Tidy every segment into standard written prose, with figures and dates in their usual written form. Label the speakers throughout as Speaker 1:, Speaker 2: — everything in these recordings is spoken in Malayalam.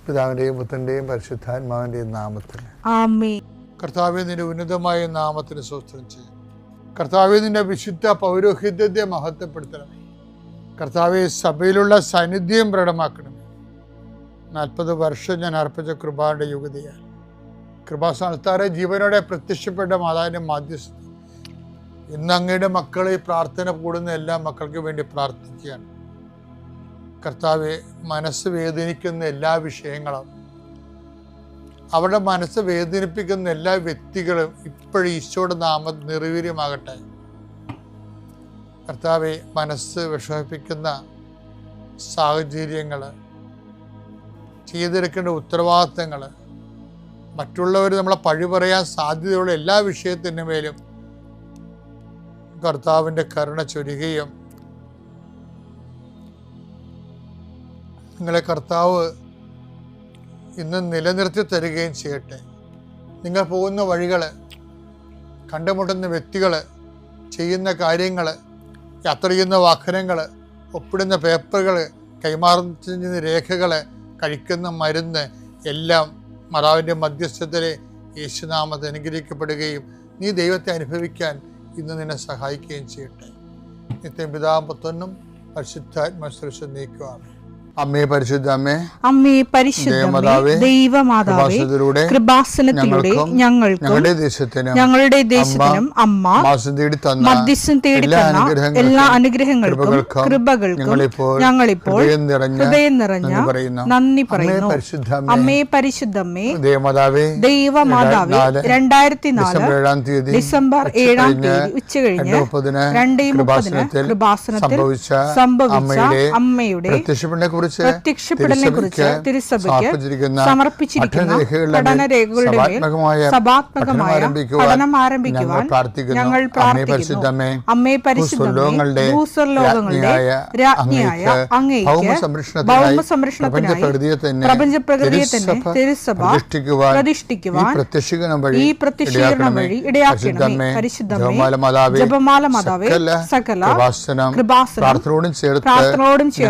Speaker 1: പിതാവിൻ്റെയും പുത്രൻ്റെയും പരിശുദ്ധാത്മാവിൻ്റെയും നാമത്തിൽ
Speaker 2: ആമേൻ.
Speaker 1: കർത്താവേ, നിന്റെ ഉന്നതമായ നാമത്തിന് സ്തോത്രം ചെയ്യും. കർത്താവേ, നിന്റെ വിശുദ്ധ പൗരോഹിത്യത്തെ മഹത്വപ്പെടുത്തണമേ. കർത്താവേ, സഭയിലുള്ള സാന്നിധ്യം പ്രകടമാക്കണമേ. 40 വർഷം ഞാൻ അർപ്പിച്ച കൃപാന്റെ യുഗതിയാൽ കൃപാസ്ഥാനത്താറെ ജീവനോടെ പ്രത്യക്ഷപ്പെട്ട മാതാവിൻ്റെ മാധ്യസ്ഥ ഇന്ന് അങ്ങയുടെ മക്കളെ പ്രാർത്ഥന കൂടുന്ന എല്ലാ മക്കൾക്കും വേണ്ടി പ്രാർത്ഥിക്കുകയാണ്. കർത്താവെ, മനസ്സ് വേദനിക്കുന്ന എല്ലാ വിഷയങ്ങളും, അവരുടെ മനസ്സ് വേദനിപ്പിക്കുന്ന എല്ലാ വ്യക്തികളും ഇപ്പോഴും ഈശോയുടെ നാമം നിർവീര്യമാകട്ടെ. കർത്താവെ, മനസ്സ് വിഷമിപ്പിക്കുന്ന സാഹചര്യങ്ങൾ, ചെയ്തെടുക്കേണ്ട ഉത്തരവാദിത്തങ്ങൾ, മറ്റുള്ളവർ നമ്മളെ പഴി പറയാൻ സാധ്യതയുള്ള എല്ലാ വിഷയത്തിൻ്റെ മേലും കർത്താവിൻ്റെ കരുണ ചൊരിയുകയും നിങ്ങളെ കർത്താവ് ഇന്ന് നിലനിർത്തി തരികയും ചെയ്യട്ടെ. നിങ്ങൾ പോകുന്ന വഴികൾ, കണ്ടുമുട്ടുന്ന വ്യക്തികൾ, ചെയ്യുന്ന കാര്യങ്ങൾ, യാത്ര ചെയ്യുന്ന വാഹനങ്ങൾ, ഒപ്പിടുന്ന പേപ്പറുകൾ, കൈമാറുന്ന രേഖകൾ, കഴിക്കുന്ന മരുന്ന് എല്ലാം മാതാവിൻ്റെ മധ്യസ്ഥതയിലെ യേശുനാമത്തിൽ അനുഗ്രഹിക്കപ്പെടുകയും നീ ദൈവത്തെ അനുഭവിക്കാൻ ഇന്ന് നിന്നെ സഹായിക്കുകയും ചെയ്യട്ടെ. നിത്യം പിതാവും പുത്രനും പരിശുദ്ധാത്മാശ്രേഷ്ഠ നീക്കുവാണ്. അമ്മേ പരിശുദ്ധ അമ്മേ,
Speaker 2: അമ്മേ പരിശുദ്ധ ദൈവമാതാവേ, കൃപാസനത്തിലൂടെ ഞങ്ങൾക്കും ഞങ്ങളുടെ ദേശത്തിനും അമ്മ മധ്യസ്ഥം തേടി തന്ന എല്ലാ അനുഗ്രഹങ്ങൾക്കും കൃപകൾക്കും ഞങ്ങളിപ്പോൾ ഹൃദയം നിറഞ്ഞ നന്ദി പറയുന്നു. അമ്മേ പരിശുദ്ധമ്മേ ദൈവമാതാവേ, 2004 ഡിസംബർ 7 ഉച്ചകഴിഞ്ഞ് 2:30 കൃപാസനത്തിൽ സംഭവിച്ച അമ്മയുടെ പ്രത്യക്ഷപ്പെടലിനെ കുറിച്ച് തിരുസഭയ്ക്ക് സമർപ്പിച്ചിരിക്കുന്ന പഠനരേഖകളുടെ മേൽ സഭാത്മകമായ പഠനം ആരംഭിക്കുവാൻ ഞങ്ങൾ പ്രാർത്ഥിക്കുന്നു. അമ്മേ പരിശുദ്ധമേ, ഭൂസ്വർലോകങ്ങളുടെ രാജ്ഞിയായ അങ്ങേയ്ക്ക് ഭൗമസംരക്ഷണത്തിനായി പ്രപഞ്ചപ്രകൃതിയെ തന്നെ തിരുസഭ പ്രതിഷ്ഠിക്കുവാൻ ഈ പ്രത്യക്ഷീകരണം വഴി ഇടയാക്കണമേ. പരിശുദ്ധമേ, ജപമാല മാതാവേ, സകല കൃപാസനം പ്രാർത്ഥനയോടും ചേർത്ത്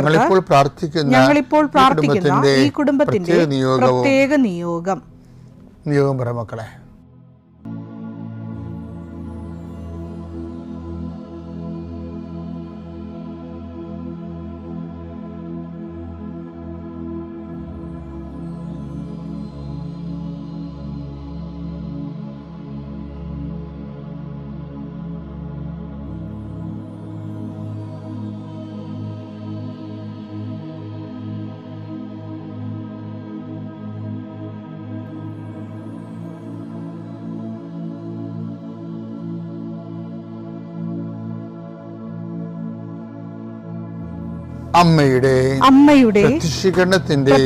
Speaker 2: ഞങ്ങളിപ്പോൾ പ്രാർത്ഥിക്കുന്ന ഈ കുടുംബത്തിന്റെ പ്രത്യേക നിയോഗം
Speaker 1: പറ മക്കളെ. അമ്മയുടെ പ്രത്യക്ഷീകരണത്തിന്റെ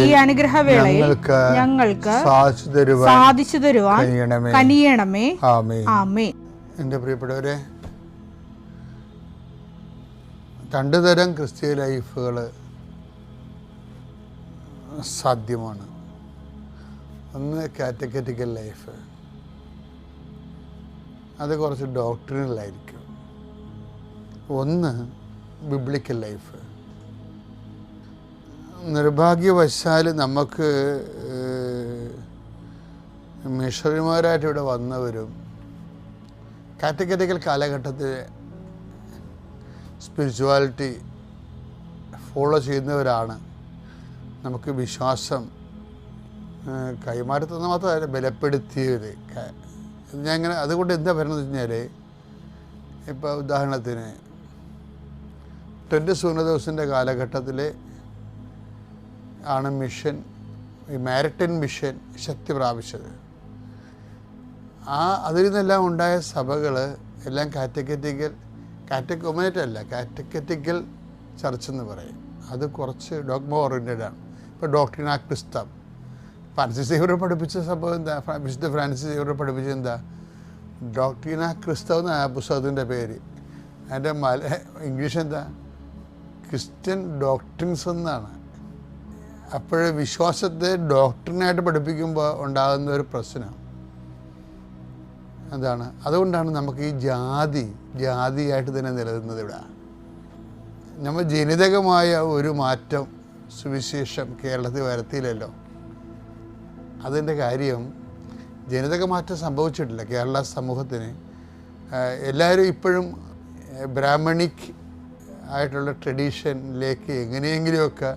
Speaker 1: ഈ അനുഗ്രഹവേളയിൽ ഞങ്ങൾക്ക് സാധിച്ചു തരുവാൻ കനിയണമേ. ആമേൻ. എൻ്റെ പ്രിയപ്പെട്ടവരെ, 2 തരം ക്രിസ്തീയ ലൈഫുകൾ സാധ്യമാണ്. ഒന്ന് കാറ്റഗറ്റിക്കൽ ലൈഫ്, അത് കുറച്ച് ഡോക്ട്രിനലായിരിക്കും. ഒന്ന് ബിബ്ലിക്കൽ ലൈഫ്. നിർഭാഗ്യവശാൽ നമുക്ക് മിഷണറിമാരായിട്ട് ഇവിടെ വന്നവരും കാറ്റഗറ്റിക്കൽ കാലഘട്ടത്തിൽ സ്പിരിച്വാലിറ്റി ഫോളോ ചെയ്യുന്നവരാണ്. നമുക്ക് വിശ്വാസം കൈമാറുന്നത് മാത്രമല്ല, ബലപ്പെടുത്തിയവർ. ഞാൻ ഇങ്ങനെ അതുകൊണ്ട് എന്താ പറയുന്നത് വെച്ച് കഴിഞ്ഞാൽ, ഇപ്പോൾ ഉദാഹരണത്തിന് 20 സൂര്യദിവസത്തിൻ്റെ കാലഘട്ടത്തിൽ ആണ് മിഷൻ, ഈ മാരിടൈം മിഷൻ ശക്തി പ്രാപിച്ചത്. അതിൽ നിന്നെല്ലാം ഉണ്ടായ സഭകൾ എല്ലാം കാറ്റഗോമിനേറ്റ് അല്ല, കാറ്റഗറ്റിക്കൽ ചർച്ച് എന്ന് പറയും. അത് കുറച്ച് ഡോഗ്മ ഓറിയൻറ്റഡാണ്. ഇപ്പോൾ ഡോക്ട്രിന ക്രിസ്ത, ഫ്രാൻസിസ് സേവ്യർ പഠിപ്പിച്ച സംഭവം എന്താ? വിശുദ്ധ ഫ്രാൻസിസ് സേവ്യർ പഠിപ്പിച്ചത് എന്താ? ഡോക്ട്രിന ക്രിസ്തവ് എന്ന പുസ്തകത്തിൻ്റെ പേര്. അതിൻ്റെ ഇംഗ്ലീഷ് എന്താ? ക്രിസ്ത്യൻ ഡോക്ട്രിൻസ് എന്നാണ്. അപ്പോഴേ വിശ്വാസത്തെ ഡോക്ട്രിനായിട്ട് പഠിപ്പിക്കുമ്പോൾ ഉണ്ടാകുന്ന ഒരു പ്രശ്നം അതാണ്. അതുകൊണ്ടാണ് നമുക്ക് ഈ ജാതിയായിട്ട് തന്നെ നിലനിന്നത്. ഇവിടെ നമ്മൾ ജനിതകമായ ഒരു മാറ്റം സുവിശേഷം കേരളത്തിൽ വരത്തില്ലല്ലോ. അതിൻ്റെ കാര്യം ജനിതക മാറ്റം സംഭവിച്ചിട്ടില്ല കേരള സമൂഹത്തിന്. എല്ലാവരും ഇപ്പോഴും ബ്രാഹ്മണിക് ആയിട്ടുള്ള ട്രഡീഷനിലേക്ക് എങ്ങനെയെങ്കിലുമൊക്കെ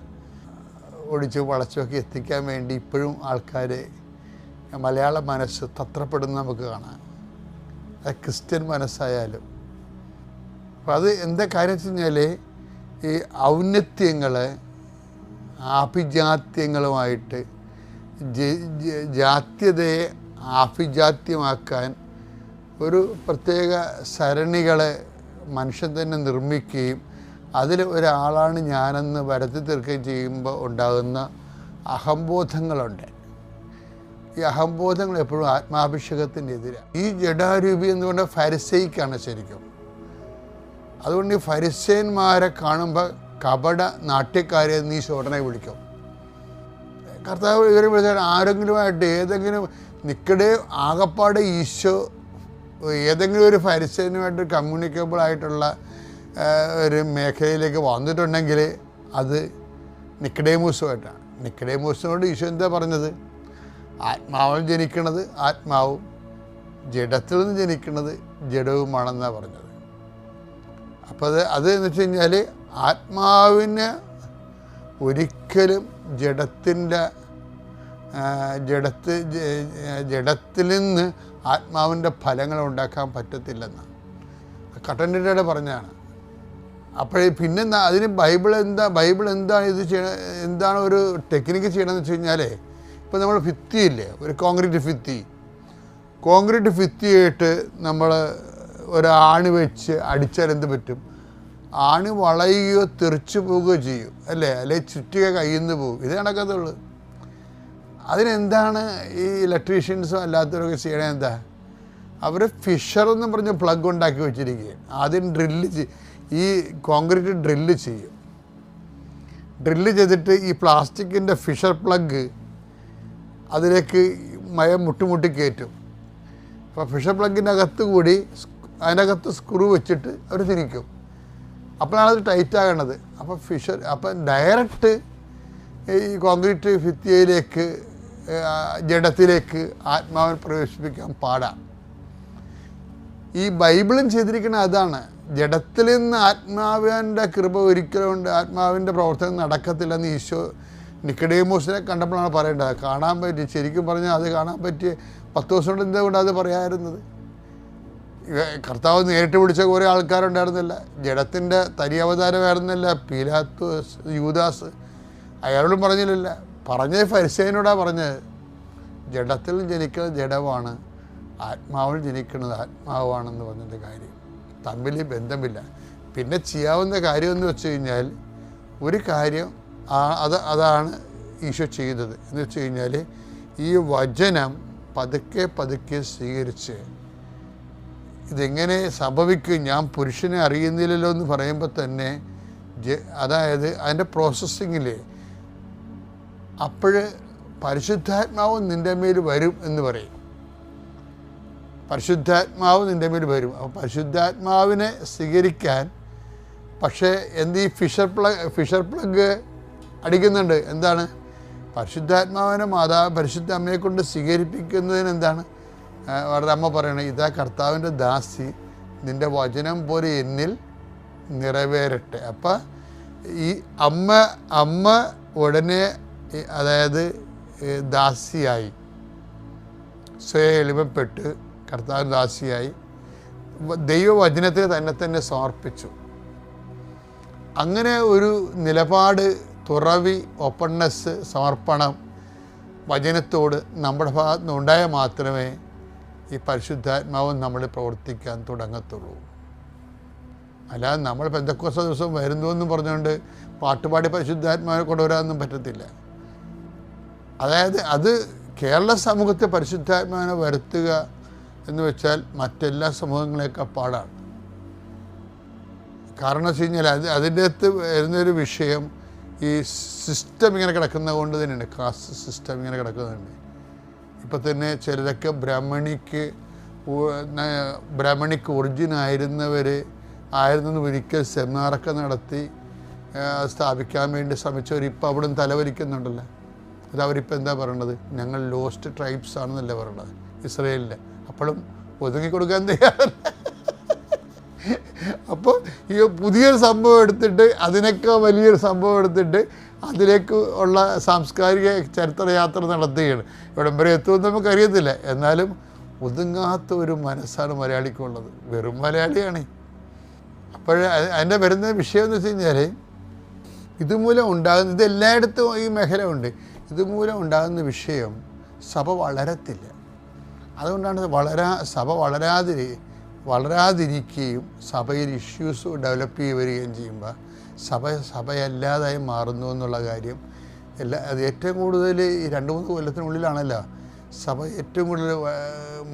Speaker 1: ഒടിച്ച് വളച്ചൊക്കെ എത്തിക്കാൻ വേണ്ടി ഇപ്പോഴും ആൾക്കാർ മലയാള മനസ്സ് തത്രപ്പെടുന്ന നമുക്ക് കാണാം. അത് ക്രിസ്ത്യൻ മനസ്സായാലും. അപ്പം അത് എന്താ കാര്യം വെച്ച് കഴിഞ്ഞാൽ ഈ ഔന്നത്യങ്ങൾ ആഭിജാത്യങ്ങളുമായിട്ട് ജാത്യതയെ ആഭിജാത്യമാക്കാൻ ഒരു പ്രത്യേക സരണികളെ മനുഷ്യൻ തന്നെ നിർമ്മിക്കുകയും അതിൽ ഒരാളാണ് ഞാനെന്ന് വരുത്തി തീർക്കുകയും ചെയ്യുമ്പോൾ ഉണ്ടാകുന്ന അഹംബോധങ്ങളുണ്ട്. ഈ അഹംബോധങ്ങൾ എപ്പോഴും ആത്മാഭിഷേകത്തിൻ്റെ എതിരാണ്. ഈ ജഡാരൂപി എന്ന് പറഞ്ഞാൽ ഫരിസൈക്കാണ് ശരിക്കും. അതുകൊണ്ട് ഈ ഫരിസേന്മാരെ കാണുമ്പോൾ കപട നാട്യക്കാരെ നീ ഉടനെ വിളിക്കും. കർത്താവ് ഇവരെ വിളിച്ചാൽ ആരെങ്കിലുമായിട്ട് ഏതെങ്കിലും നിക്കടെ ആകപ്പാടെ ഈശോ ഏതെങ്കിലും ഒരു ഫരിസേനുമായിട്ട് കമ്മ്യൂണിക്കബിൾ ആയിട്ടുള്ള ഒരു മേഖലയിലേക്ക് വന്നിട്ടുണ്ടെങ്കിൽ അത് നിക്കഡേമൂസുമായിട്ടാണ്. നിക്കഡേമൂസിനോട് ഈശോ എന്താ പറഞ്ഞത്? ആത്മാവിൽ ജനിക്കണത് ആത്മാവും ജഡത്തിൽ നിന്ന് ജനിക്കുന്നത് ജഡവുമാണെന്നാണ് പറഞ്ഞത്. അപ്പോൾ അത് എന്ന് വെച്ച് കഴിഞ്ഞാൽ ആത്മാവിന് ഒരിക്കലും ജഡത്തിൽ നിന്ന് ആത്മാവിൻ്റെ ഫലങ്ങൾ ഉണ്ടാക്കാൻ പറ്റത്തില്ലെന്നാണ് കട്ടൻ്റെ പറഞ്ഞതാണ്. അപ്പോഴേ പിന്നെ അതിന് ബൈബിൾ എന്താണ് ഇത് ചെയ്യണം, എന്താണ് ഒരു ടെക്നിക്ക് ചെയ്യണമെന്ന് വെച്ച് കഴിഞ്ഞാൽ, ഇപ്പോൾ നമ്മൾ ഭിത്തിയില്ലേ, ഒരു കോൺക്രീറ്റ് ഭിത്തിയായിട്ട് നമ്മൾ ഒരാണി വെച്ച് അടിച്ചാൽ എന്ത് പറ്റും? ആണി വളയുകയോ തെറിച്ചു പോവുകയോ ചെയ്യും, അല്ലേ ചുറ്റിക കയ്യിൽ നിന്ന് പോകും. ഇത് നടക്കത്തുള്ളൂ. അതിനെന്താണ് ഈ ഇലക്ട്രീഷ്യൻസും അല്ലാത്തവരൊക്കെ ചെയ്യണത്? എന്താ, അവർ ഫിഷർ എന്ന് പറഞ്ഞ് പ്ലഗ് ഉണ്ടാക്കി വെച്ചിരിക്കുകയാണ്. ആദ്യം ഈ കോൺക്രീറ്റ് ഡ്രില്ല് ചെയ്യും. ഡ്രില്ല് ചെയ്തിട്ട് ഈ പ്ലാസ്റ്റിക്കിൻ്റെ ഫിഷർ പ്ലഗ് അതിലേക്ക് മയം മുട്ടി കയറ്റും. അപ്പോൾ ഫിഷർ പ്ലഗിൻ്റെ അകത്ത് കൂടി അതിനകത്ത് സ്ക്രൂ വെച്ചിട്ട് അവർ തിരിക്കും. അപ്പോഴാണ് അത് ടൈറ്റാകണത്. അപ്പം ഡയറക്റ്റ് ഈ കോൺക്രീറ്റ് ഭിത്തിയിലേക്ക് ജഡത്തിലേക്ക് ആത്മാവിനെ പ്രവേശിപ്പിക്കാൻ പാടാം. ഈ ബൈബിളും ചെയ്തിരിക്കുന്ന അതാണ്. ജഡത്തിൽ നിന്ന് ആത്മാവിൻ്റെ കൃപ ഒരിക്കലും ആത്മാവിൻ്റെ പ്രവർത്തനം നടക്കത്തില്ലെന്ന് ഈശോ നിക്കഡേമോസിനെ കണ്ടപ്പോഴാണ് പറയേണ്ടത്. കാണാൻ പറ്റി, ശരിക്കും പറഞ്ഞാൽ അത് കാണാൻ പറ്റിയ 10 ദിവസം കൊണ്ട് എന്തുകൊണ്ട് അത് പറയാമായിരുന്നത്? കർത്താവ് നേരിട്ട് വിളിച്ച കുറേ ആൾക്കാരുണ്ടായിരുന്നില്ല. ജഡത്തിൻ്റെ തരി അവതാരമായിരുന്നില്ല പീലാത്തോസ്, യൂദാസ്. അയാളോടും പറഞ്ഞില്ല. പറഞ്ഞത് ഫരിസേയനോടാണ് പറഞ്ഞത്. ജഡത്തിൽ ജനിക്കുന്നത് ജഡമാണ്, ആത്മാവിൽ ജനിക്കുന്നത് ആത്മാവാണെന്ന് പറഞ്ഞതിൻ്റെ കാര്യം തമ്മിൽ ബന്ധമില്ല. പിന്നെ ചെയ്യാവുന്ന കാര്യമെന്ന് വെച്ച് കഴിഞ്ഞാൽ ഒരു കാര്യം അതാണ് ഈശോ ചെയ്തത്. എന്ന് വെച്ച് കഴിഞ്ഞാൽ ഈ വചനം പതുക്കെ സ്വീകരിച്ച് ഇതെങ്ങനെ സംഭവിക്കും, ഞാൻ പുരുഷനെ അറിയുന്നില്ലല്ലോ എന്ന് പറയുമ്പോൾ തന്നെ അതായത് അതിൻ്റെ പ്രോസസ്സിങ്ങിൽ അപ്പോൾ പരിശുദ്ധാത്മാവ് നിൻ്റെ മേൽ വരും എന്ന് പറയും. പരിശുദ്ധാത്മാവ് നിൻ്റെ മേൽ വരും. അപ്പോൾ പരിശുദ്ധാത്മാവിനെ സ്വീകരിക്കാൻ പക്ഷേ ഈ ഫിഷർ പ്ലഗ് അടിക്കുന്നുണ്ട്. എന്താണ്? പരിശുദ്ധാത്മാവിനെ പരിശുദ്ധ അമ്മയെ കൊണ്ട് സ്വീകരിപ്പിക്കുന്നതിന് എന്താണ് അവരുടെ അമ്മ പറയണത്? ഇതാ കർത്താവിൻ്റെ ദാസി, നിൻ്റെ വചനം പോലെ എന്നിൽ നിറവേറട്ടെ. അപ്പം ഈ അമ്മ ഉടനെ അതായത് ദാസിയായി, സ്വയം എളിമപ്പെട്ട് കർത്താവ് ദാസിയായി ദൈവവചനത്തിന് തന്നെ സമർപ്പിച്ചു. അങ്ങനെ ഒരു നിലപാട്, തുറവി, ഓപ്പൺനെസ്, സമർപ്പണം വചനത്തോട് നമ്മുടെ ഭാഗത്ത് നിന്ന് ഉണ്ടായാൽ മാത്രമേ ഈ പരിശുദ്ധാത്മാവ് നമ്മൾ പ്രവർത്തിക്കാൻ തുടങ്ങത്തുള്ളൂ. അല്ലാതെ നമ്മൾ പെന്തക്കോസ്ത ദിവസം വരുന്നു എന്നും പറഞ്ഞുകൊണ്ട് പാട്ടുപാടി പരിശുദ്ധാത്മാവിനെ കൊണ്ടുവരാനൊന്നും പറ്റത്തില്ല. അതായത് അത് കേരള സമൂഹത്തെ പരിശുദ്ധാത്മാവിനെ വരുത്തുക എന്ന് വെച്ചാൽ മറ്റെല്ലാ സമൂഹങ്ങളെയൊക്കെ പാടാണ്. കാരണം വെച്ച് കഴിഞ്ഞാൽ അതിൻ്റെ അകത്ത് വരുന്നൊരു വിഷയം ഈ സിസ്റ്റം ഇങ്ങനെ കിടക്കുന്നത് കൊണ്ട് തന്നെയാണ്. കാസ്റ്റ് സിസ്റ്റം ഇങ്ങനെ കിടക്കുന്നുണ്ട്. ഇപ്പം തന്നെ ചിലരൊക്കെ ബ്രാഹ്മണിക്ക് ഒറിജിൻ ആയിരുന്നെന്ന് ഒരിക്കൽ സെമിനാറൊക്കെ നടത്തി സ്ഥാപിക്കാൻ വേണ്ടി ശ്രമിച്ചവർ ഇപ്പം അവിടെ നിന്ന് തലവരിക്കുന്നുണ്ടല്ലോ. അത് അവരിപ്പോൾ എന്താ പറയണത്? ഞങ്ങൾ ലോസ്റ്റ് ട്രൈബ്സ് ആണെന്നല്ലേ പറയണത് ഇസ്രയേലിൽ. അപ്പോഴും ഒതുങ്ങി കൊടുക്കാൻ തയ്യാറല്ല. അപ്പോൾ ഈ പുതിയൊരു സംഭവം എടുത്തിട്ട്, അതിനൊക്കെ വലിയൊരു സംഭവം എടുത്തിട്ട് അതിലേക്ക് ഉള്ള സാംസ്കാരിക ചരിത്രയാത്ര നടത്തുകയാണ്. ഇവിടം വരെ എത്തുമെന്ന് നമുക്കറിയത്തില്ല. എന്നാലും ഒതുങ്ങാത്ത ഒരു മനസ്സാണ് മലയാളിക്കുള്ളത്. വെറും മലയാളിയാണ്. അപ്പോൾ അതിൻ്റെ വരുന്ന വിഷയം എന്ന് വെച്ച് കഴിഞ്ഞാൽ, ഇതുമൂലം ഉണ്ടാകുന്ന, ഇതെല്ലായിടത്തും ഈ മേഖല ഉണ്ട്, ഇതുമൂലം ഉണ്ടാകുന്ന വിഷയം സഭ വളരത്തില്ല. അതുകൊണ്ടാണ് സഭ വളരാതിരിക്കുകയും സഭയിൽ ഇഷ്യൂസ് ഡെവലപ്പ് ചെയ്ത് വരികയും ചെയ്യുമ്പോൾ സഭയല്ലാതായി മാറുന്നു എന്നുള്ള കാര്യം അത് ഏറ്റവും കൂടുതൽ ഈ 2-3 കൊല്ലത്തിനുള്ളിലാണല്ലോ സഭ ഏറ്റവും കൂടുതൽ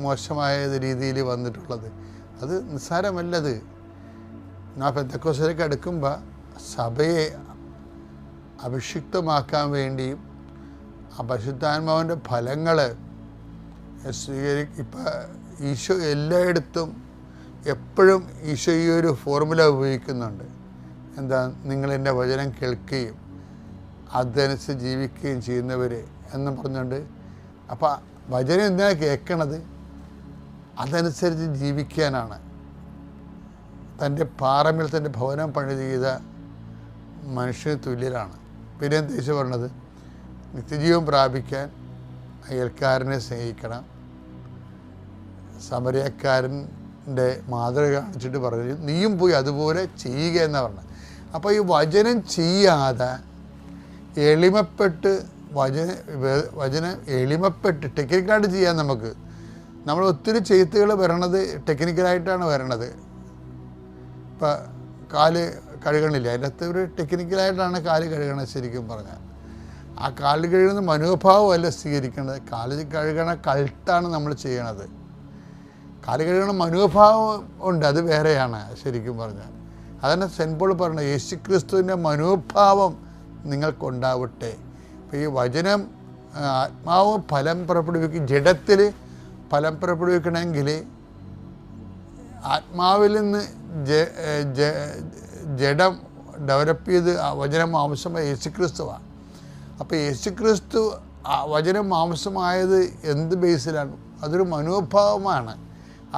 Speaker 1: മോശമായ രീതിയിൽ വന്നിട്ടുള്ളത്. അത് നിസ്സാരമല്ലത്. നാം പെന്തക്കോസ്തിലേക്ക് അടുക്കുമ്പോൾ സഭയെ അഭിഷിക്തമാക്കാൻ വേണ്ടിയും പരിശുദ്ധാത്മാവിൻ്റെ ഫലങ്ങൾ ഇപ്പം ഈശോ എല്ലായിടത്തും എപ്പോഴും ഈശോ ഈ ഒരു ഫോർമുല ഉപയോഗിക്കുന്നുണ്ട്. എന്താ? നിങ്ങളെൻ്റെ വചനം കേൾക്കുകയും അതനുസരിച്ച് ജീവിക്കുകയും ചെയ്യുന്നവർ എന്നും പറഞ്ഞുകൊണ്ട്. അപ്പം വചനം എന്തിനാണ് കേൾക്കണത്? അതനുസരിച്ച് ജീവിക്കാനാണ്. തൻ്റെ പാറമേൽ തൻ്റെ ഭവനം പണി ചെയ്ത മനുഷ്യന് തുല്യരാണ്. പിന്നെ എന്താ ഈശോ പറഞ്ഞത്? നിത്യജീവൻ പ്രാപിക്കാൻ അയൽക്കാരനെ സ്നേഹിക്കണം. സമരക്കാരൻ്റെ മാതൃക കാണിച്ചിട്ട് പറഞ്ഞു, നീയും പോയി അതുപോലെ ചെയ്യുക എന്ന് പറഞ്ഞു. അപ്പോൾ ഈ വചനം ചെയ്യാതെ എളിമപ്പെട്ട് വചനം എളിമപ്പെട്ട് ടെക്നിക്കലായിട്ട് ചെയ്യാൻ നമ്മൾ ഒത്തിരി ചെയ്ത്തുകൾ വരണത് ടെക്നിക്കലായിട്ടാണ് വരണത്. ഇപ്പം കാല് കഴുകണില്ല, അതിൻ്റെ അകത്ത് ഒരു ടെക്നിക്കലായിട്ടാണ് കാല് കഴുകണത്. ശരിക്കും പറഞ്ഞാൽ ആ കാല് കഴുകുന്ന മനോഭാവമല്ല സ്വീകരിക്കേണ്ടത്. കാല് കഴുകണ കൾട്ടാണ് നമ്മൾ ചെയ്യണത്. കാല് കഴുകണ മനോഭാവം ഉണ്ട്, അത് വേറെയാണ് ശരിക്കും പറഞ്ഞാൽ. അതന്നെ സെൻറ്റ് പോൾ പറഞ്ഞത്, യേശുക്രിസ്തുവിൻ്റെ മനോഭാവം നിങ്ങൾക്കുണ്ടാവട്ടെ. അപ്പോൾ ഈ വചനം ആത്മാവ് ഫലം പുറപ്പെടുവിക്കും. ജഡത്തിൽ ഫലം പുറപ്പെടുവിക്കണമെങ്കിൽ ആത്മാവിൽ നിന്ന് ജഡം ഡെവലപ്പ് ചെയ്ത് വചനം മാംസമായ യേശുക്രിസ്തുവാണ്. അപ്പോൾ യേശുക്രിസ്തു വചനം മാംസമായത് എന്ത് ബേസിലാണ്? അതൊരു മനോഭാവമാണ്.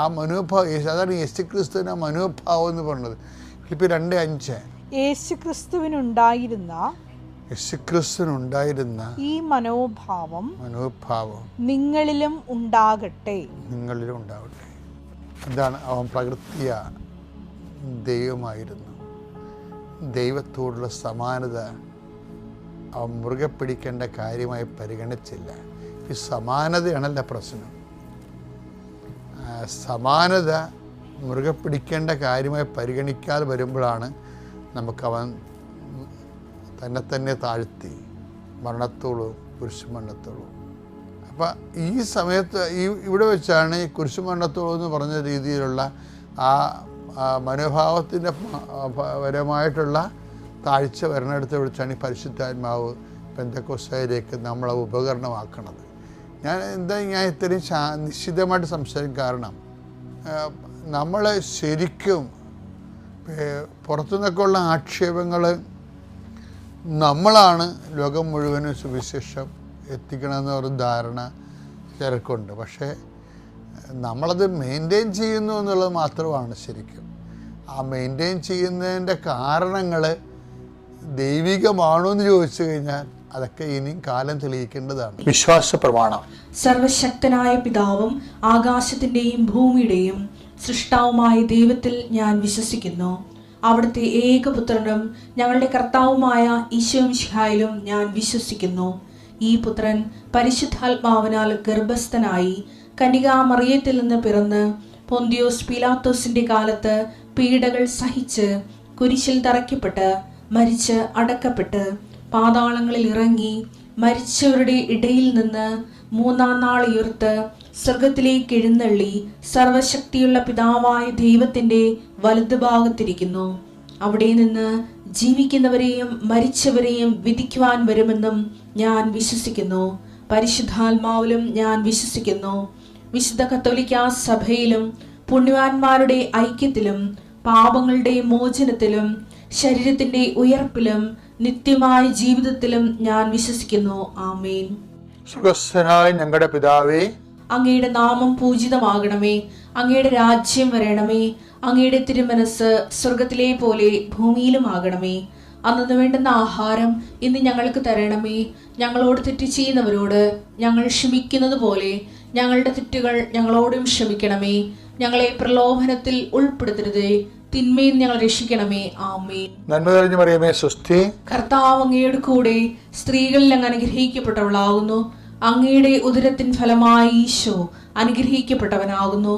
Speaker 1: ആ മനോഭാവം അതാണ് യേശുക്രിസ്തുവിൻ്റെ മനോഭാവം എന്ന് പറഞ്ഞത്. ഫിലിപ്പിയർ 2:5
Speaker 2: യേശുക്രിസ്തുവിനുണ്ടായിരുന്ന ഈ മനോഭാവം നിങ്ങളിലും ഉണ്ടാകട്ടെ.
Speaker 1: എന്താണ്? അവൻ പ്രകൃതിയ ദൈവമായിരുന്നു. ദൈവത്തോടുള്ള സമാനത അവൻ മുറുകെ പിടിക്കേണ്ട കാര്യമായി പരിഗണിച്ചില്ല. ഈ സമാനതയാണല്ല പ്രശ്നം. സമാനത മുറുകെ പിടിക്കേണ്ട കാര്യമായി പരിഗണിക്കാതെ വരുമ്പോഴാണ് നമുക്കവൻ തന്നെ താഴ്ത്തി മരണത്തോളും കുരിശുമരണത്തോളും. അപ്പം ഈ സമയത്ത് ഇവിടെ വെച്ചാണ് ഈ കുരിശുമരണത്തോളം എന്ന് പറഞ്ഞ രീതിയിലുള്ള ആ മനോഭാവത്തിൻ്റെ പരമായിട്ടുള്ള താഴ്ച വരണടുത്ത് വെച്ചാണ് ഈ പരിശുദ്ധാത്മാവ് പെന്തക്കോസ്തിലേക്ക് നമ്മളെ ഉപകരണമാക്കണത്. ഞാൻ ഇത്രയും നിശ്ചിതമായിട്ട് സംസാരിക്കും. കാരണം നമ്മൾ ശരിക്കും പുറത്തുനിന്നൊക്കെ ഉള്ള ആക്ഷേപങ്ങൾ നമ്മളാണ് ലോകം മുഴുവനും സുവിശേഷം എത്തിക്കണമെന്ന ഒരു ധാരണ ചിലർക്കുണ്ട്. പക്ഷേ നമ്മളത് മെയിൻറ്റെയിൻ ചെയ്യുന്നു എന്നുള്ളത് മാത്രമാണ് ശരിക്കും. ആ മെയിൻറ്റെയിൻ ചെയ്യുന്നതിൻ്റെ കാരണങ്ങൾ ദൈവികമാണോ എന്ന് ചോദിച്ചു കഴിഞ്ഞാൽ അതൊക്കെ ഇനിയും കാലം തെളിയിക്കേണ്ടതാണ്. വിശ്വാസ പ്രമാണം.
Speaker 2: സർവശക്തനായ പിതാവും ആകാശത്തിൻ്റെയും ഭൂമിയുടെയും സൃഷ്ടാവുമായ ദൈവത്തിൽ ഞാൻ വിശ്വസിക്കുന്നു. അവിടുത്തെ ഏകപുത്രനും ഞങ്ങളുടെ കർത്താവുമായ ഈശോ മിശിഹായിലും ഞാൻ വിശ്വസിക്കുന്നു. ഈ പുത്രൻ പരിശുദ്ധാത്മാവിനാൽ ഗർഭസ്ഥനായി കന്യകാമറിയത്തിൽ നിന്ന് പിറന്ന് പൊന്തിയോസ് പീലാത്തോസിന്റെ കാലത്ത് പീഡകൾ സഹിച്ച് കുരിശിൽ തറയ്ക്കപ്പെട്ട് മരിച്ച് അടക്കപ്പെട്ട് പാതാളങ്ങളിൽ ഇറങ്ങി മരിച്ചവരുടെ ഇടയിൽ നിന്ന് 3-ാം നാൾ ഉയർത്ത് സ്വർഗത്തിലേക്ക് എഴുന്നള്ളി സർവശക്തിയുള്ള പിതാവായ ദൈവത്തിന്റെ വലതുഭാഗത്തിരിക്കുന്നു. അവിടെ നിന്ന് ജീവിക്കുന്നവരെയും മരിച്ചവരെയും വിധിക്കുവാൻ വരുമെന്നും ഞാൻ വിശ്വസിക്കുന്നു. പരിശുദ്ധാത്മാവിലും ഞാൻ വിശ്വസിക്കുന്നു. വിശുദ്ധ കത്തോലിക്കാ സഭയിലും പുണ്യവാന്മാരുടെ ഐക്യത്തിലും പാപങ്ങളുടെ മോചനത്തിലും ശരീരത്തിന്റെ ഉയർപ്പിലും നിത്യമായ ജീവിതത്തിലും ഞാൻ വിശ്വസിക്കുന്നു. ആമേൻ.
Speaker 1: സ്വർഗ്ഗസ്ഥനായ ഞങ്ങളുടെ പിതാവേ,
Speaker 2: അങ്ങയുടെ നാമം പൂജിതമാകണമേ. അങ്ങയുടെ രാജ്യം വരണമേ. അങ്ങയുടെ തിരുമനസ് സ്വർഗത്തിലെ പോലെ ഭൂമിയിലും ആകണമേ. അന്നു വേണ്ടുന്ന ആഹാരം ഇന്ന് ഞങ്ങൾക്ക് തരണമേ. ഞങ്ങളോട് തെറ്റ് ചെയ്യുന്നവരോട് ഞങ്ങൾ ക്ഷമിക്കുന്നത് പോലെ ഞങ്ങളുടെ തെറ്റുകൾ ഞങ്ങളോടും ക്ഷമിക്കണമേ. ഞങ്ങളെ പ്രലോഭനത്തിൽ ഉൾപ്പെടുത്തരുതേ, തിന്മയിൽ ഞങ്ങൾ രക്ഷിക്കണമേ. ആമേൻ.
Speaker 1: നന്മ തെളിഞ്ഞു മറിയമേ, സ്വസ്തി.
Speaker 2: കർത്താവ് അങ്ങയുടെ കൂടെ സ്ത്രീകളിൽ അങ്ങ് അനുഗ്രഹിക്കപ്പെട്ടവളാകുന്നു. അങ്ങയുടെ ഉദരത്തിൻ ഫലമായി ഈശോ അനുഗ്രഹിക്കപ്പെട്ടവനാകുന്നു.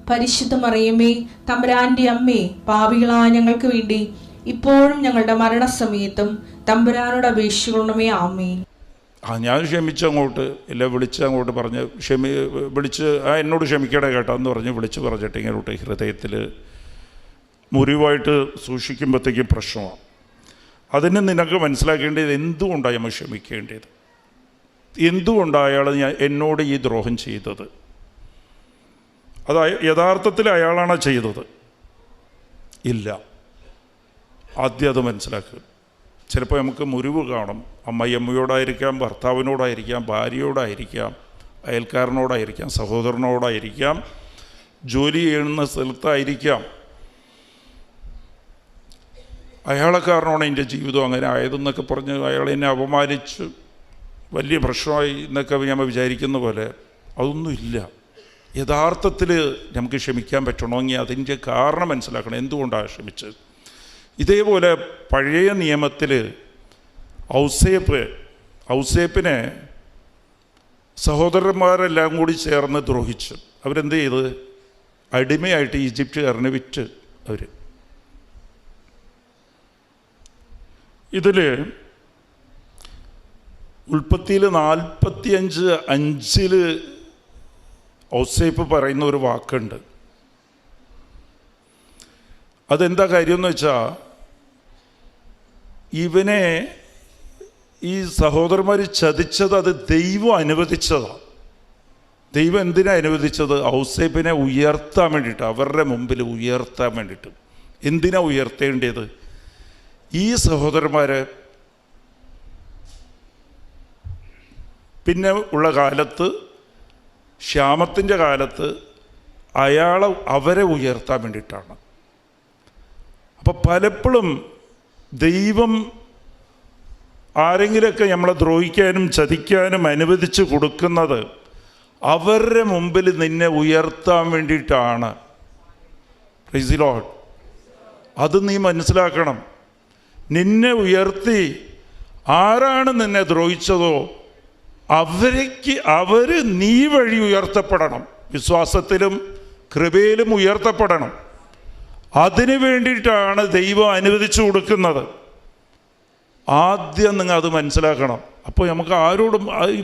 Speaker 2: പരിശുദ്ധ മറിയമേ, തമ്പുരാന്റെ അമ്മേ, പാപികളായ ഞങ്ങൾക്ക് വേണ്ടി ഇപ്പോഴും ഞങ്ങളുടെ മരണസമയത്തും തമ്പുരാനോട് അപേക്ഷിക്കണമേ. ആമേൻ.
Speaker 3: ഞാൻ ക്ഷമിച്ചങ്ങോട്ട് ഇല്ല വിളിച്ചങ്ങോട്ട് പറഞ്ഞ് വിളിച്ച് എന്നോട് ക്ഷമിക്കണേ കേട്ടോ എന്ന് പറഞ്ഞ് വിളിച്ച് പറഞ്ഞിട്ട് ഇങ്ങനെ ഹൃദയത്തിൽ മുറിവായിട്ട് സൂക്ഷിക്കുമ്പോഴത്തേക്കും പ്രശ്നമാണ്. അതിന് നിനക്ക് മനസ്സിലാക്കേണ്ടത് എന്തുകൊണ്ടാണ് നമ്മൾ ക്ഷമിക്കേണ്ടത്, എന്തുകൊണ്ടാണ് അയാൾ എന്നോട് ഈ ദ്രോഹം ചെയ്തത്, അത് യഥാർത്ഥത്തിൽ അയാളാണോ ചെയ്തത്? ഇല്ല. ആദ്യം അത് മനസ്സിലാക്കുക. ചിലപ്പോൾ നമുക്ക് മുറിവ് കാണും. അമ്മയോടായിരിക്കാം, ഭർത്താവിനോടായിരിക്കാം, ഭാര്യയോടായിരിക്കാം, അയൽക്കാരനോടായിരിക്കാം, സഹോദരനോടായിരിക്കാം, ജോലി ചെയ്യുന്ന സ്ഥലത്തായിരിക്കാം. അയാളെ കാരണമാണ് എൻ്റെ ജീവിതം അങ്ങനെ ആയതെന്നൊക്കെ പറഞ്ഞ് അയാളെന്നെ അപമാനിച്ച് വലിയ പ്രശ്നമായി എന്നൊക്കെ നമ്മൾ വിചാരിക്കുന്ന പോലെ അതൊന്നുമില്ല. യഥാർത്ഥത്തിൽ നമുക്ക് ക്ഷമിക്കാൻ പറ്റണമെങ്കിൽ അതിൻ്റെ കാരണം മനസ്സിലാക്കണം, എന്തുകൊണ്ടാണ് ക്ഷമിച്ചത്. ഇതേപോലെ പഴയ നിയമത്തിൽ ഔസേപ്പിനെ സഹോദരന്മാരെല്ലാം കൂടി ചേർന്ന് ദ്രോഹിച്ചു. അവരെന്ത് ചെയ്ത്? അടിമയായിട്ട് ഈജിപ്തുകാരനെ വിറ്റ് അവർ. ഇതിൽ ഉൽപ്പത്തിയിൽ 45:5 ഔസേപ്പ് പറയുന്ന ഒരു വാക്കുണ്ട്. അതെന്താ കാര്യമെന്ന് വെച്ചാൽ, ഇവനെ ഈ സഹോദരന്മാർ ചതിച്ചത് അത് ദൈവം അനുവദിച്ചതാണ്. ദൈവം എന്തിനാണ് അനുവദിച്ചത്? ഔസേപ്പിനെ ഉയർത്താൻ വേണ്ടിയിട്ട്, അവരുടെ മുമ്പിൽ ഉയർത്താൻ വേണ്ടിയിട്ട്. എന്തിനാ ഉയർത്തേണ്ടത്? ഈ സഹോദരന്മാരെ പിന്നെ ഉള്ള കാലത്ത്, ക്ഷാമത്തിൻ്റെ കാലത്ത് അവരെ ഉയർത്താൻ വേണ്ടിയിട്ടാണ്. അപ്പോൾ പലപ്പോഴും ദൈവം ആരെങ്കിലുമൊക്കെ നമ്മളെ ദ്രോഹിക്കാനും ചതിക്കാനും അനുവദിച്ച് കൊടുക്കുന്നത് അവരുടെ മുമ്പിൽ നിന്നെ ഉയർത്താൻ വേണ്ടിയിട്ടാണ്. Praise the Lord. അത് നീ മനസ്സിലാക്കണം. നിന്നെ ഉയർത്തി ആരാണ് നിന്നെ ദ്രോഹിച്ചതോ അവർ നീ വഴി ഉയർത്തപ്പെടണം. വിശ്വാസത്തിലും കൃപയിലും ഉയർത്തപ്പെടണം. അതിനു വേണ്ടിയിട്ടാണ് ദൈവം അനുവദിച്ചു കൊടുക്കുന്നത്. ആദ്യം നിങ്ങൾ അത് മനസ്സിലാക്കണം. അപ്പോൾ നമുക്ക് ആരോടും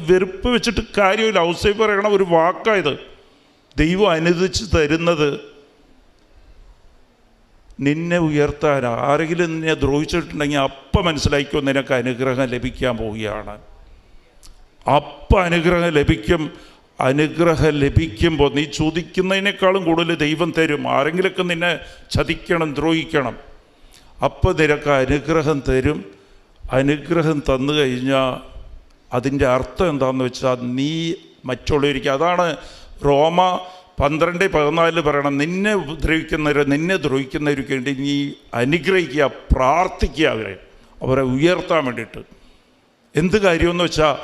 Speaker 3: വെറുപ്പ് വെച്ചിട്ട് കാര്യമില്ല. ഔസേപ്പ് പറയണ ഒരു വാക്കായത്. ദൈവം അനുവദിച്ച് തരുന്നത് നിന്നെ ഉയർത്താനാണ്. ആരെങ്കിലും നിന്നെ ദ്രോഹിച്ചിട്ടുണ്ടെങ്കിൽ അപ്പം മനസ്സിലാക്കിക്കോ, നിനക്ക് അനുഗ്രഹം ലഭിക്കാൻ പോവുകയാണ്. അപ്പം അനുഗ്രഹം ലഭിക്കും. അനുഗ്രഹം ലഭിക്കുമ്പോൾ നീ ചോദിക്കുന്നതിനേക്കാളും കൂടുതൽ ദൈവം തരും. ആരെങ്കിലുമൊക്കെ നിന്നെ ചതിക്കണം, ദ്രോഹിക്കണം, അപ്പം നിനക്ക് അനുഗ്രഹം തരും. അനുഗ്രഹം തന്നു കഴിഞ്ഞാൽ അതിൻ്റെ അർത്ഥം എന്താണെന്ന് വെച്ചാൽ നീ മറ്റുള്ളവർക്ക്, അതാണ് റോമ 12:14 പറയണം, നിന്നെ ദ്രോഹിക്കുന്നവർക്ക് വേണ്ടി നീ അനുഗ്രഹിക്കുക, പ്രാർത്ഥിക്കുക, അവരെ ഉയർത്താൻ വേണ്ടിയിട്ട്. എന്ത് കാര്യമെന്ന് വെച്ചാൽ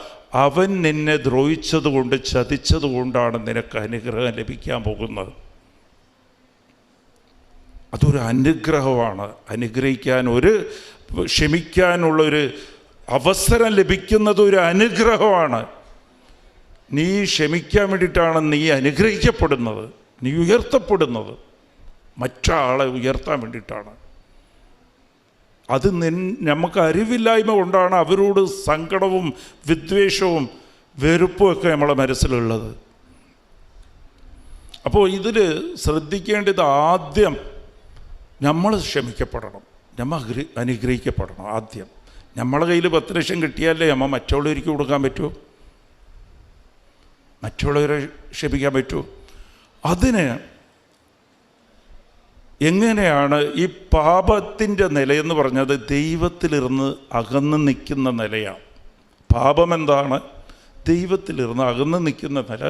Speaker 3: അവൻ നിന്നെ ദ്രോഹിച്ചത് കൊണ്ട്, ചതിച്ചത് കൊണ്ടാണ് നിനക്ക് അനുഗ്രഹം ലഭിക്കാൻ പോകുന്നത്. അതൊരു അനുഗ്രഹമാണ്. ക്ഷമിക്കാനുള്ളൊരു അവസരം ലഭിക്കുന്നത് ഒരു അനുഗ്രഹമാണ്. നീ ക്ഷമിക്കാൻ വേണ്ടിയിട്ടാണ് നീ അനുഗ്രഹിക്കപ്പെടുന്നത്, നീ ഉയർത്തപ്പെടുന്നത്. മറ്റാളെ ഉയർത്താൻ വേണ്ടിയിട്ടാണ്. അത് നമുക്ക് അറിവില്ലായ്മ കൊണ്ടാണ് അവരോട് സങ്കടവും വിദ്വേഷവും വെറുപ്പും ഒക്കെ നമ്മളെ മനസ്സിലുള്ളത്. അപ്പോൾ ഇതിൽ ശ്രദ്ധിക്കേണ്ടത്, ആദ്യം നമ്മൾ ക്ഷമിക്കപ്പെടണം, നമ്മൾ അനുഗ്രഹിക്കപ്പെടണം. ആദ്യം നമ്മളെ കയ്യിൽ 10 ലക്ഷം കിട്ടിയാലേ നമ്മൾ മറ്റുള്ളവർക്ക് കൊടുക്കാൻ പറ്റുമോ? മറ്റുള്ളവരെ ക്ഷമിക്കാൻ പറ്റുമോ? അതിന് എങ്ങനെയാണ് ഈ പാപത്തിൻ്റെ നിലയെന്ന് പറഞ്ഞത് ദൈവത്തിലിരുന്ന് അകന്ന് നിൽക്കുന്ന നിലയാണ്. പാപം എന്താണ്? ദൈവത്തിലിരുന്ന് അകന്ന് നിൽക്കുന്ന നില.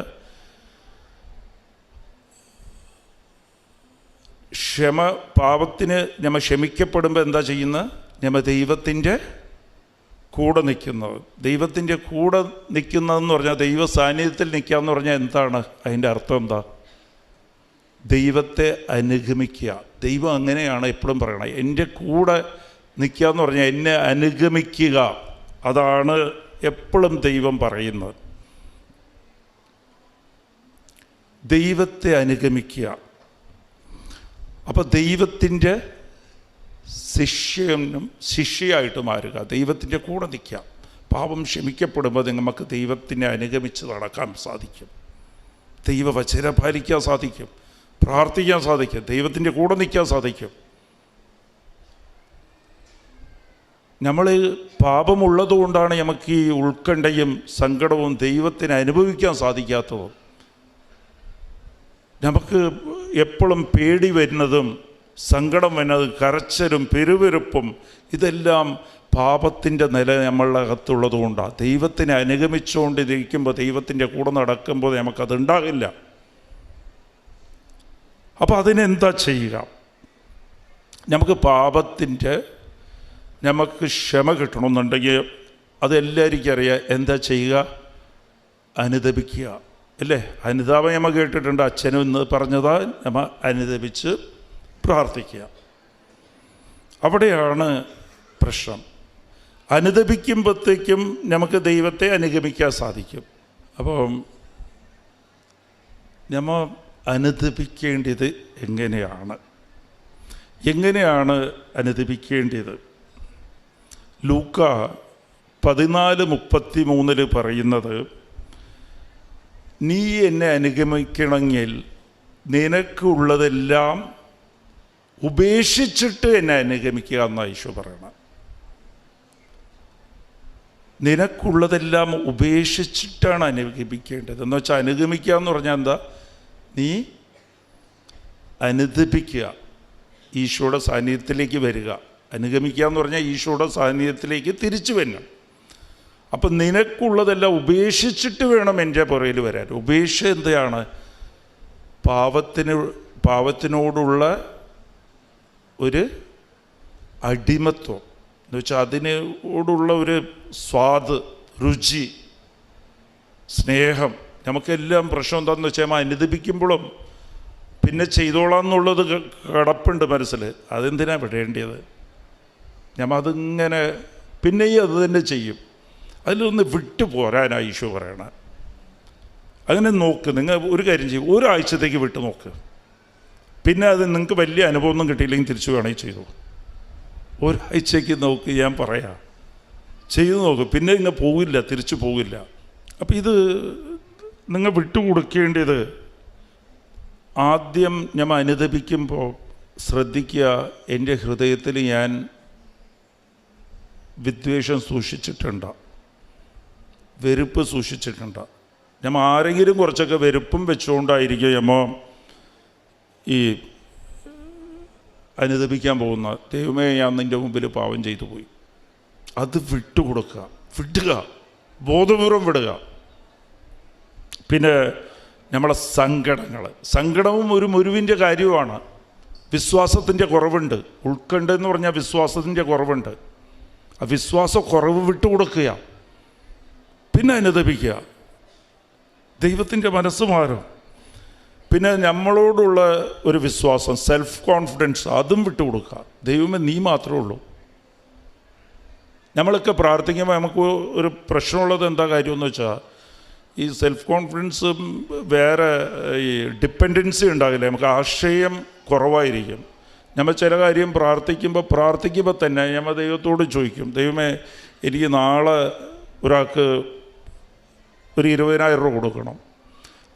Speaker 3: പാപത്തിന് ഞമ്മ ക്ഷമിക്കപ്പെടുമ്പോൾ എന്താ ചെയ്യുന്നത്? ഞമ്മ ദൈവത്തിൻ്റെ കൂടെ നിൽക്കുന്നത്. ദൈവത്തിൻ്റെ കൂടെ നിൽക്കുന്നതെന്ന് പറഞ്ഞാൽ ദൈവ സാന്നിധ്യത്തിൽ നിൽക്കുക എന്ന് പറഞ്ഞാൽ എന്താണ് അതിൻ്റെ അർത്ഥം? എന്താ? ദൈവത്തെ അനുഗമിക്കുക. ദൈവം അങ്ങനെയാണ് എപ്പോഴും പറയണത്. എൻ്റെ കൂടെ നിൽക്കുക എന്ന് പറഞ്ഞാൽ എന്നെ അനുഗമിക്കുക. അതാണ് എപ്പോഴും ദൈവം പറയുന്നത്. ദൈവത്തെ അനുഗമിക്കുക. അപ്പോൾ ദൈവത്തിൻ്റെ ശിഷ്യയായിട്ട് മാറുക, ദൈവത്തിൻ്റെ കൂടെ നിൽക്കുക. പാപം ക്ഷമിക്കപ്പെടുമ്പോൾ നമുക്ക് ദൈവത്തിനെ അനുഗമിച്ച് നടക്കാൻ സാധിക്കും, ദൈവവചനം പാലിക്കാൻ സാധിക്കും, പ്രാർത്ഥിക്കാൻ സാധിക്കും, ദൈവത്തിൻ്റെ കൂടെ നിൽക്കാൻ സാധിക്കും. നമ്മൾ പാപമുള്ളതുകൊണ്ടാണ് നമുക്ക് ഈ ഉത്കണ്ഠയും സങ്കടവും ദൈവത്തിന് അനുഭവിക്കാൻ സാധിക്കാത്തതും. നമുക്ക് എപ്പോഴും പേടി വരുന്നതും സങ്കടം വരുന്നതും കരച്ചിലും പെരുവെറുപ്പും ഇതെല്ലാം പാപത്തിൻ്റെ നില നമ്മളുടെ അകത്തുള്ളത് കൊണ്ടാണ്. ദൈവത്തിനെ അനുഗമിച്ചുകൊണ്ടിരിക്കുമ്പോൾ, ദൈവത്തിൻ്റെ കൂടെ നടക്കുമ്പോൾ നമുക്കതുണ്ടാകില്ല. അപ്പോൾ അതിനെന്താ ചെയ്യുക? നമുക്ക് ക്ഷമ കിട്ടണമെന്നുണ്ടെങ്കിൽ അതെല്ലാവർക്കും അറിയാം. എന്താ ചെയ്യുക? അനുദപിക്കുക, അല്ലേ? അനുതാപം നമ്മൾ കേട്ടിട്ടുണ്ട്. അച്ഛനും ഇന്ന് പറഞ്ഞതാ, നമ്മൾ അനുദപിച്ച് പ്രാർത്ഥിക്കുക. അവിടെയാണ് പ്രശ്നം. അനുദപിക്കുമ്പോഴത്തേക്കും നമുക്ക് ദൈവത്തെ അനുഗമിക്കാൻ സാധിക്കും. അപ്പം നമ്മൾ അനുദപിക്കേണ്ടത് എങ്ങനെയാണ് അനുദപിക്കേണ്ടത്? ലൂക്ക 14:33 പറയുന്നത്, നീ എന്നെ അനുഗമിക്കണമെങ്കിൽ നിനക്കുള്ളതെല്ലാം ഉപേക്ഷിച്ചിട്ട് എന്നെ അനുഗമിക്കുക എന്നാണ് ഈശോ പറയണം. നിനക്കുള്ളതെല്ലാം ഉപേക്ഷിച്ചിട്ടാണ് അനുഗമിക്കേണ്ടത്. എന്ന് വെച്ചാൽ അനുഗമിക്കുക എന്ന് പറഞ്ഞാൽ എന്താ? നീ അനുദപിക്കുക, ഈശോയുടെ സാന്നിധ്യത്തിലേക്ക് വരിക. അനുഗമിക്കുക എന്ന് പറഞ്ഞാൽ ഈശോയുടെ സാന്നിധ്യത്തിലേക്ക് തിരിച്ചു വരണം. അപ്പം നിനക്കുള്ളതെല്ലാം ഉപേക്ഷിച്ചിട്ട് വേണം എൻ്റെ പുറകിൽ വരാൻ. ഉപേക്ഷ എന്താണ്? പാവത്തിനോടുള്ള ഒരു അടിമത്വം എന്ന് വെച്ചാൽ അതിനോടുള്ള ഒരു സ്വാദ്, രുചി, സ്നേഹം. നമുക്കെല്ലാം പ്രശ്നം എന്താണെന്ന് വെച്ചാൽ അനുദപിക്കുമ്പോഴും പിന്നെ ചെയ്തോളാം എന്നുള്ളത് കിടപ്പുണ്ട് മനസ്സിൽ. അതെന്തിനാണ് വിടേണ്ടത്? അതിങ്ങനെ പിന്നെയും അത് തന്നെ ചെയ്യും. അതിലൊന്ന് വിട്ടു പോരാനാണ് ഈശോ പറയണത്. അങ്ങനെ നോക്ക്, നിങ്ങൾ ഒരു കാര്യം ചെയ്യും, ഒരാഴ്ചത്തേക്ക് വിട്ടു നോക്ക്. പിന്നെ അത് നിങ്ങൾക്ക് വലിയ അനുഭവമൊന്നും കിട്ടിയില്ലെങ്കിൽ തിരിച്ചു വേണമെങ്കിൽ ചെയ്തു. ഒരാഴ്ചയ്ക്ക് നോക്ക്, ഞാൻ പറയാം, ചെയ്തു നോക്ക്. പിന്നെ ഇങ്ങനെ പോകില്ല, തിരിച്ചു പോകില്ല. അപ്പം ഇത് നിങ്ങൾ വിട്ടുകൊടുക്കേണ്ടത്, ആദ്യം ഞാൻ അനുദപിക്കുമ്പോൾ ശ്രദ്ധിക്കുക, എൻ്റെ ഹൃദയത്തിൽ ഞാൻ വിദ്വേഷം സൂക്ഷിച്ചിട്ടുണ്ട്, വെറുപ്പ് സൂക്ഷിച്ചിട്ടുണ്ട്. നമ്മൾ ആരെങ്കിലും കുറച്ചൊക്കെ വെറുപ്പും വെച്ചുകൊണ്ടായിരിക്കും നമ്മൾ ഈ അനുദപിക്കാൻ പോകുന്ന. ദൈവമേ, ഞാൻ നിൻ്റെ മുമ്പിൽ പാവം ചെയ്തു പോയി. അത് വിടുക, ബോധപൂർവം വിടുക. പിന്നെ നമ്മളെ സങ്കടവും ഒരു മുറിവിൻ്റെ കാര്യമാണ്. വിശ്വാസത്തിൻ്റെ കുറവുണ്ട്. ഉത്കണ്ഠ എന്ന് പറഞ്ഞാൽ വിശ്വാസത്തിൻ്റെ കുറവുണ്ട്. ആ വിശ്വാസക്കുറവ് വിട്ടുകൊടുക്കുക, പിന്നെ അനുദപിക്കുക. ദൈവത്തിൻ്റെ മനസ്സ് മാറും. പിന്നെ നമ്മളോടുള്ള ഒരു വിശ്വാസം, സെൽഫ് കോൺഫിഡൻസ്, അതും വിട്ടുകൊടുക്കുക. ദൈവമേ, നീ മാത്രമേ ഉള്ളൂ. നമ്മളൊക്കെ പ്രാർത്ഥിക്കുമ്പോൾ നമുക്ക് ഒരു പ്രശ്നമുള്ളത് എന്താ കാര്യമെന്ന് വെച്ചാൽ, ഈ സെൽഫ് കോൺഫിഡൻസും വേറെ ഈ ഡിപ്പെൻഡൻസി ഉണ്ടാകില്ല. നമുക്ക് ആശ്രയം കുറവായിരിക്കും. നമ്മൾ ചില കാര്യം പ്രാർത്ഥിക്കുമ്പോൾ തന്നെ നമ്മൾ ദൈവത്തോട് ചോദിക്കും, ദൈവമേ, എനിക്ക് നാളെ ഒരാൾക്ക് ഒരു 20,000 രൂപ കൊടുക്കണം.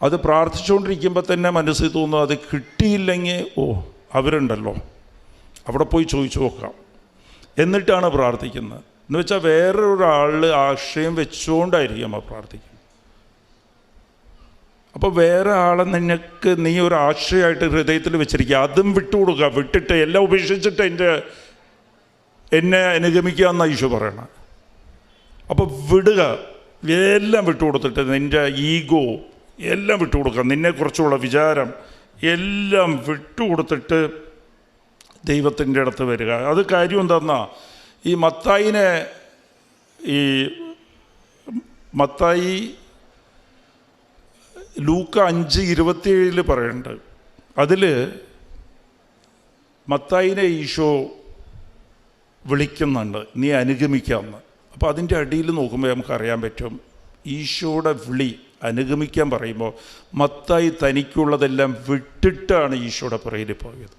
Speaker 3: അത് പ്രാർത്ഥിച്ചുകൊണ്ടിരിക്കുമ്പോൾ തന്നെ മനസ്സിൽ തോന്നുന്നു, അത് കിട്ടിയില്ലെങ്കിൽ അവരുണ്ടല്ലോ, അവിടെ പോയി ചോദിച്ചു നോക്കാം, എന്നിട്ടാണ് പ്രാർത്ഥിക്കുന്നത്. എന്ന് വെച്ചാൽ വേറൊരാളിൽ ആശ്രയം വെച്ചുകൊണ്ടായിരിക്കും നമ്മൾ പ്രാർത്ഥിക്കുന്നത്. അപ്പോൾ വേറെ ആളെ നിനക്ക് നീ ഒരു ആശ്രയമായിട്ട് ഹൃദയത്തിൽ വെച്ചിരിക്കുക, അതും വിട്ടുകൊടുക്കുക. വിട്ടിട്ട് എല്ലാം ഉപേക്ഷിച്ചിട്ട് എന്നെ അനുഗമിക്കുക എന്നാണ് ഈശോ പറയണം. അപ്പോൾ വിടുക, എല്ലാം വിട്ടുകൊടുത്തിട്ട് നിൻ്റെ ഈഗോ എല്ലാം വിട്ടുകൊടുക്കുക, നിന്നെക്കുറിച്ചുള്ള വിചാരം എല്ലാം വിട്ടുകൊടുത്തിട്ട് ദൈവത്തിൻ്റെ അടുത്ത് വരിക. അത് കാര്യം എന്താണെന്നാ, ഈ മത്തായി ലൂക്ക 5:27 പറയുന്നുണ്ട്. അതിൽ മത്തായിനെ ഈശോ വിളിക്കുന്നുണ്ട്, നീ അനുഗമിക്കാമെന്ന്. അപ്പോൾ അതിൻ്റെ അടിയിൽ നോക്കുമ്പോൾ നമുക്കറിയാൻ പറ്റും, ഈശോയുടെ വിളി അനുഗമിക്കാൻ പറയുമ്പോൾ മത്തായി തനിക്കുള്ളതെല്ലാം വിട്ടിട്ടാണ് ഈശോയുടെ പുറകിൽ പോയത്.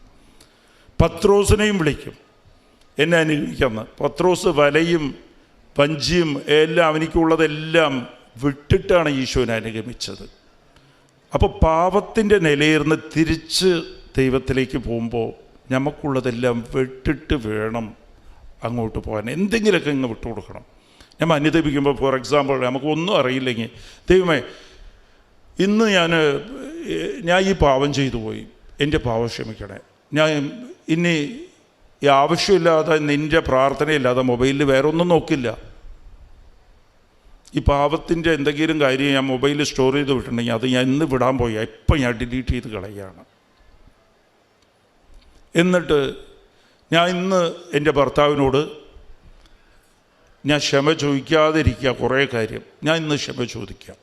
Speaker 3: പത്രോസിനെയും വിളിക്കും, എന്നെ അനുഗമിക്കാമെന്ന്. പത്രോസ് വലയും പഞ്ചിയും എല്ലാം അവനിക്കുള്ളതെല്ലാം വിട്ടിട്ടാണ് ഈശോനെ അനുഗമിച്ചത്. അപ്പോൾ പാപത്തിൻ്റെ നിലയിരുന്ന് തിരിച്ച് ദൈവത്തിലേക്ക് പോകുമ്പോൾ നമുക്കുള്ളതെല്ലാം വിട്ടിട്ട് വേണം അങ്ങോട്ട് പോകാൻ. എന്തെങ്കിലുമൊക്കെ ഇങ്ങ് വിട്ടുകൊടുക്കണം. നമ്മൾ അനുദപിക്കുമ്പോൾ, ഫോർ എക്സാമ്പിൾ, നമുക്കൊന്നും അറിയില്ലെങ്കിൽ, ദൈവമേ ഇന്ന് ഞാൻ ഈ പാപം ചെയ്തു പോയി, എൻ്റെ പാപം ക്ഷമിക്കണേ. ഞാൻ ഇനി ഈ ആവശ്യമില്ലാതെ നിൻ്റെ പ്രാർത്ഥനയില്ലാതെ മൊബൈലിൽ വേറെ ഒന്നും നോക്കില്ല. ഈ പാപത്തിൻ്റെ എന്തെങ്കിലും കാര്യം ഞാൻ മൊബൈലിൽ സ്റ്റോർ ചെയ്ത് വിട്ടിട്ടുണ്ടെങ്കിൽ അത് ഞാൻ ഇന്ന് വിടാൻ പോയി, ഇപ്പം ഞാൻ ഡിലീറ്റ് ചെയ്ത് കളയുകയാണ്. എന്നിട്ട് ഞാൻ ഇന്ന് എൻ്റെ ഭർത്താവിനോട് ഞാൻ ക്ഷമ ചോദിക്കാതിരിക്കുക, കുറേ കാര്യം ഞാൻ ഇന്ന് ക്ഷമ ചോദിക്കാം.